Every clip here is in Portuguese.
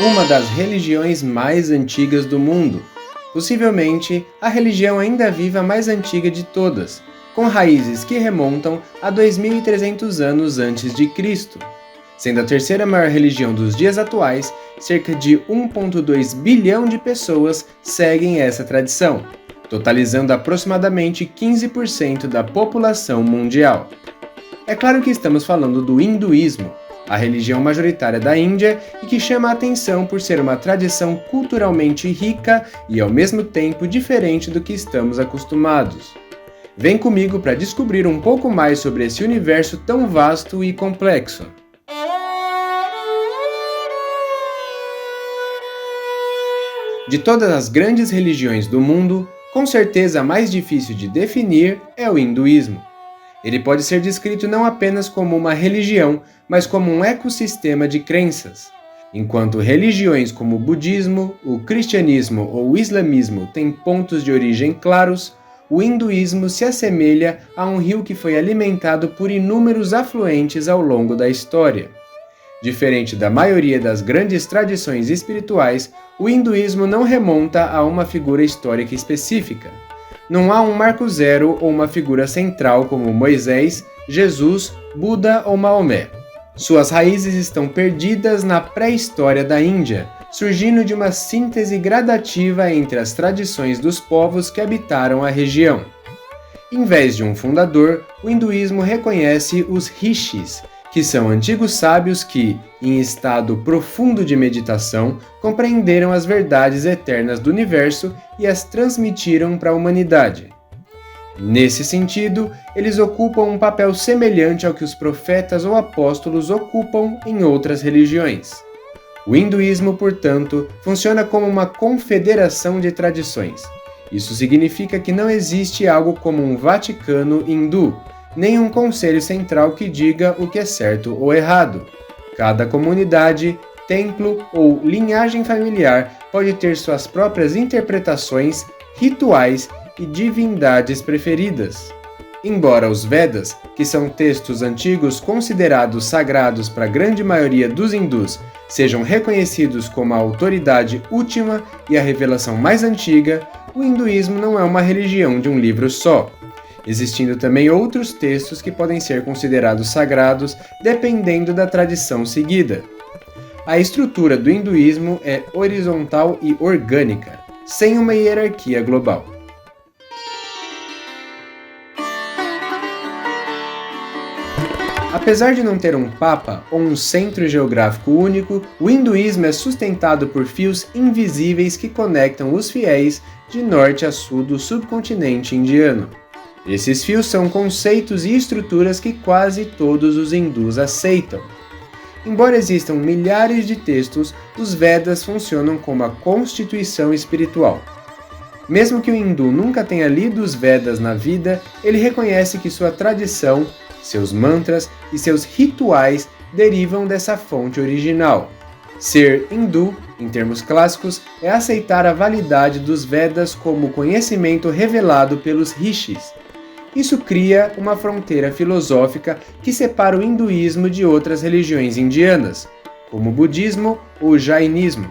uma das religiões mais antigas do mundo, possivelmente a religião ainda viva mais antiga de todas, com raízes que remontam a 2300 anos antes de Cristo. Sendo a terceira maior religião dos dias atuais, cerca de 1,2 bilhão de pessoas seguem essa tradição, totalizando aproximadamente 15% da população mundial. É claro que estamos falando do hinduísmo, a religião majoritária da Índia e que chama a atenção por ser uma tradição culturalmente rica e ao mesmo tempo diferente do que estamos acostumados. Vem comigo para descobrir um pouco mais sobre esse universo tão vasto e complexo. De todas as grandes religiões do mundo, com certeza a mais difícil de definir é o hinduísmo. Ele pode ser descrito não apenas como uma religião, mas como um ecossistema de crenças. Enquanto religiões como o budismo, o cristianismo ou o islamismo têm pontos de origem claros, o hinduísmo se assemelha a um rio que foi alimentado por inúmeros afluentes ao longo da história. Diferente da maioria das grandes tradições espirituais, o hinduísmo não remonta a uma figura histórica específica. Não há um marco zero ou uma figura central como Moisés, Jesus, Buda ou Maomé. Suas raízes estão perdidas na pré-história da Índia, surgindo de uma síntese gradativa entre as tradições dos povos que habitaram a região. Em vez de um fundador, o hinduísmo reconhece os rishis, que são antigos sábios que, em estado profundo de meditação, compreenderam as verdades eternas do universo e as transmitiram para a humanidade. Nesse sentido, eles ocupam um papel semelhante ao que os profetas ou apóstolos ocupam em outras religiões. O hinduísmo, portanto, funciona como uma confederação de tradições. Isso significa que não existe algo como um Vaticano hindu, nem um conselho central que diga o que é certo ou errado. Cada comunidade, templo ou linhagem familiar pode ter suas próprias interpretações, rituais e divindades preferidas. Embora os Vedas, que são textos antigos considerados sagrados para a grande maioria dos hindus, sejam reconhecidos como a autoridade última e a revelação mais antiga, o hinduísmo não é uma religião de um livro só, existindo também outros textos que podem ser considerados sagrados dependendo da tradição seguida. A estrutura do hinduísmo é horizontal e orgânica, sem uma hierarquia global. Apesar de não ter um papa ou um centro geográfico único, o hinduísmo é sustentado por fios invisíveis que conectam os fiéis de norte a sul do subcontinente indiano. Esses fios são conceitos e estruturas que quase todos os hindus aceitam. Embora existam milhares de textos, os Vedas funcionam como a constituição espiritual. Mesmo que o hindu nunca tenha lido os Vedas na vida, ele reconhece que sua tradição, seus mantras e seus rituais derivam dessa fonte original. Ser hindu, em termos clássicos, é aceitar a validade dos Vedas como conhecimento revelado pelos rishis. Isso cria uma fronteira filosófica que separa o hinduísmo de outras religiões indianas, como o budismo ou o jainismo,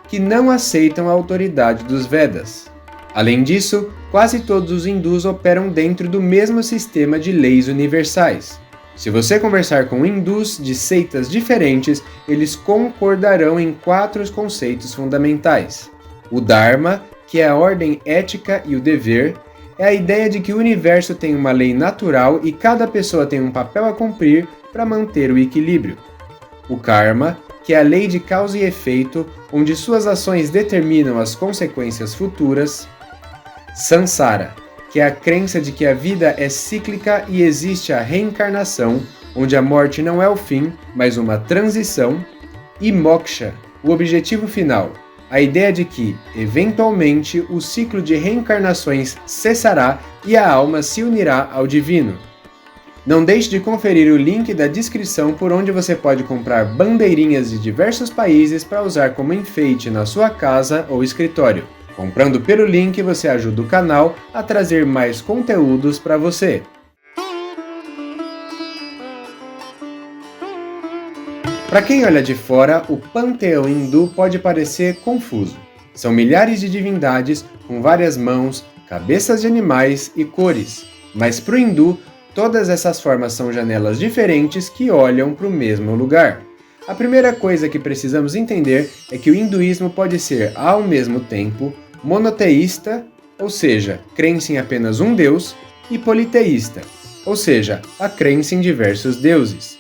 que não aceitam a autoridade dos Vedas. Além disso, quase todos os hindus operam dentro do mesmo sistema de leis universais. Se você conversar com hindus de seitas diferentes, eles concordarão em 4 conceitos fundamentais. O Dharma, que é a ordem ética e o dever, é a ideia de que o universo tem uma lei natural e cada pessoa tem um papel a cumprir para manter o equilíbrio. O Karma, que é a lei de causa e efeito, onde suas ações determinam as consequências futuras. Sansara, que é a crença de que a vida é cíclica e existe a reencarnação, onde a morte não é o fim, mas uma transição. E Moksha, o objetivo final, a ideia de que, eventualmente, o ciclo de reencarnações cessará e a alma se unirá ao divino. Não deixe de conferir o link da descrição por onde você pode comprar bandeirinhas de diversos países para usar como enfeite na sua casa ou escritório. Comprando pelo link, você ajuda o canal a trazer mais conteúdos para você. Para quem olha de fora, o panteão hindu pode parecer confuso. São milhares de divindades com várias mãos, cabeças de animais e cores. Mas para o hindu, todas essas formas são janelas diferentes que olham para o mesmo lugar. A primeira coisa que precisamos entender é que o hinduísmo pode ser, ao mesmo tempo, monoteísta, ou seja, crença em apenas um deus, e politeísta, ou seja, a crença em diversos deuses.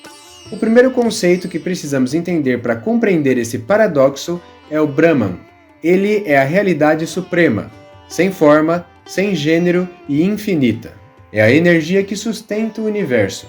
O primeiro conceito que precisamos entender para compreender esse paradoxo é o Brahman. Ele é a realidade suprema, sem forma, sem gênero e infinita. É a energia que sustenta o universo.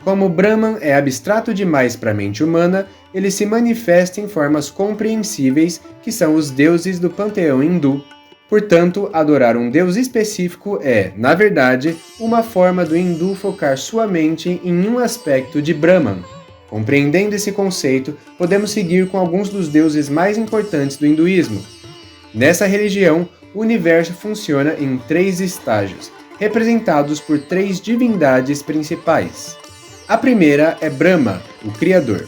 Como o Brahman é abstrato demais para a mente humana, ele se manifesta em formas compreensíveis, que são os deuses do panteão hindu. Portanto, adorar um deus específico é, na verdade, uma forma do hindu focar sua mente em um aspecto de Brahman. Compreendendo esse conceito, podemos seguir com alguns dos deuses mais importantes do hinduísmo. Nessa religião, o universo funciona em 3 estágios, representados por 3 divindades principais. A primeira é Brahma, o Criador.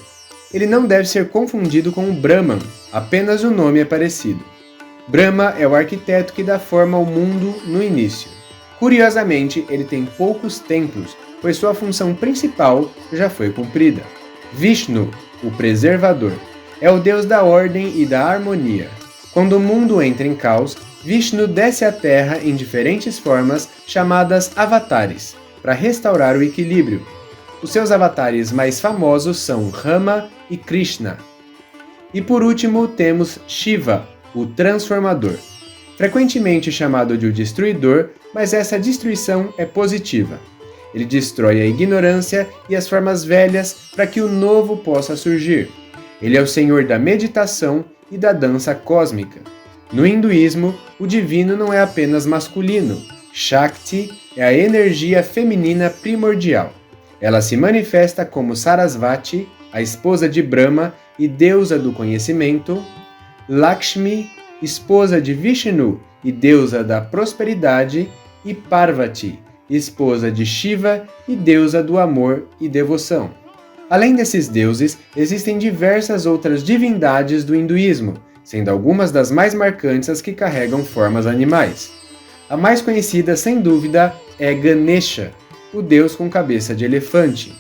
Ele não deve ser confundido com o Brahman, apenas o nome é parecido. Brahma é o arquiteto que dá forma ao mundo no início. Curiosamente, ele tem poucos templos, pois sua função principal já foi cumprida. Vishnu, o Preservador, é o deus da ordem e da harmonia. Quando o mundo entra em caos, Vishnu desce à Terra em diferentes formas chamadas avatares, para restaurar o equilíbrio. Os seus avatares mais famosos são Rama e Krishna. E por último temos Shiva, o Transformador. Frequentemente chamado de o Destruidor, mas essa destruição é positiva. Ele destrói a ignorância e as formas velhas para que o novo possa surgir. Ele é o senhor da meditação e da dança cósmica. No hinduísmo, o divino não é apenas masculino. Shakti é a energia feminina primordial. Ela se manifesta como Sarasvati, a esposa de Brahma e deusa do conhecimento, Lakshmi, esposa de Vishnu e deusa da prosperidade, e Parvati, esposa de Shiva e deusa do amor e devoção. Além desses deuses, existem diversas outras divindades do hinduísmo, sendo algumas das mais marcantes as que carregam formas animais. A mais conhecida, sem dúvida, é Ganesha, o deus com cabeça de elefante.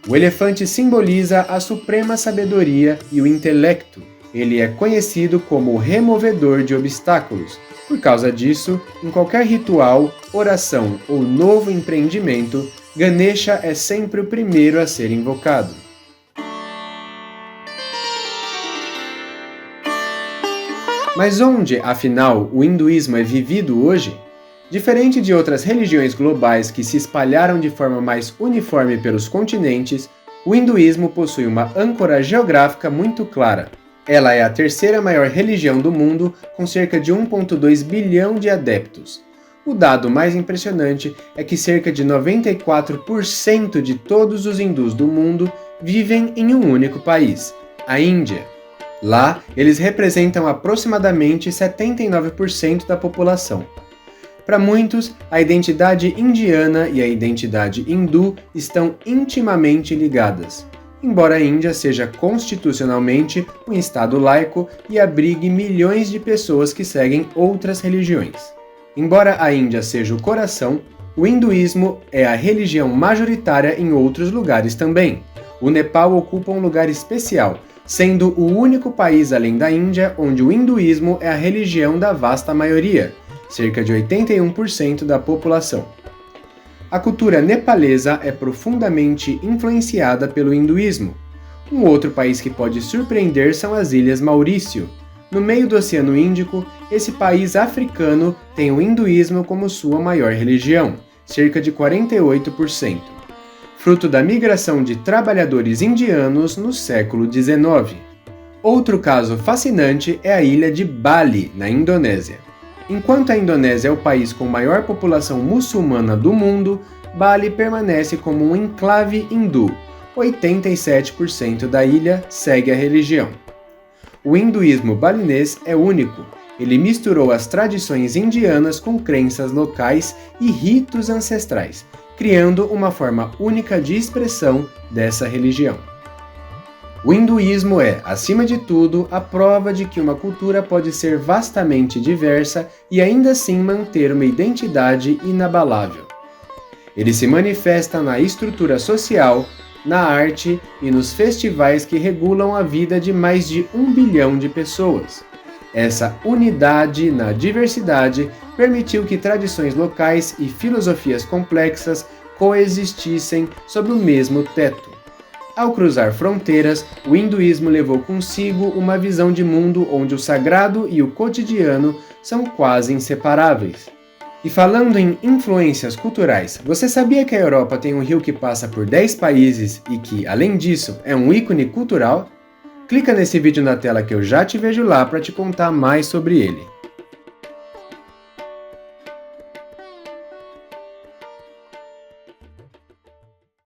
O elefante simboliza a suprema sabedoria e o intelecto. Ele é conhecido como o removedor de obstáculos. Por causa disso, em qualquer ritual, oração ou novo empreendimento, Ganesha é sempre o primeiro a ser invocado. Mas onde, afinal, o hinduísmo é vivido hoje? Diferente de outras religiões globais que se espalharam de forma mais uniforme pelos continentes, o hinduísmo possui uma âncora geográfica muito clara. Ela é a 3ª maior religião do mundo, com cerca de 1,2 bilhão de adeptos. O dado mais impressionante é que cerca de 94% de todos os hindus do mundo vivem em um único país, a Índia. Lá, eles representam aproximadamente 79% da população. Para muitos, a identidade indiana e a identidade hindu estão intimamente ligadas. Embora a Índia seja constitucionalmente um estado laico e abrigue milhões de pessoas que seguem outras religiões. Embora a Índia seja o coração, o hinduísmo é a religião majoritária em outros lugares também. O Nepal ocupa um lugar especial, sendo o único país além da Índia onde o hinduísmo é a religião da vasta maioria, cerca de 81% da população. A cultura nepalesa é profundamente influenciada pelo hinduísmo. Um outro país que pode surpreender são as Ilhas Maurício. No meio do Oceano Índico, esse país africano tem o hinduísmo como sua maior religião, cerca de 48%, fruto da migração de trabalhadores indianos no século XIX. Outro caso fascinante é a ilha de Bali, na Indonésia. Enquanto a Indonésia é o país com maior população muçulmana do mundo, Bali permanece como um enclave hindu. 87% da ilha segue a religião. O hinduísmo balinês é único. Ele misturou as tradições indianas com crenças locais e ritos ancestrais, criando uma forma única de expressão dessa religião. O hinduísmo é, acima de tudo, a prova de que uma cultura pode ser vastamente diversa e ainda assim manter uma identidade inabalável. Ele se manifesta na estrutura social, na arte e nos festivais que regulam a vida de mais de 1 bilhão de pessoas. Essa unidade na diversidade permitiu que tradições locais e filosofias complexas coexistissem sob o mesmo teto. Ao cruzar fronteiras, o hinduísmo levou consigo uma visão de mundo onde o sagrado e o cotidiano são quase inseparáveis. E falando em influências culturais, você sabia que a Europa tem um rio que passa por 10 países e que, além disso, é um ícone cultural? Clica nesse vídeo na tela que eu já te vejo lá para te contar mais sobre ele.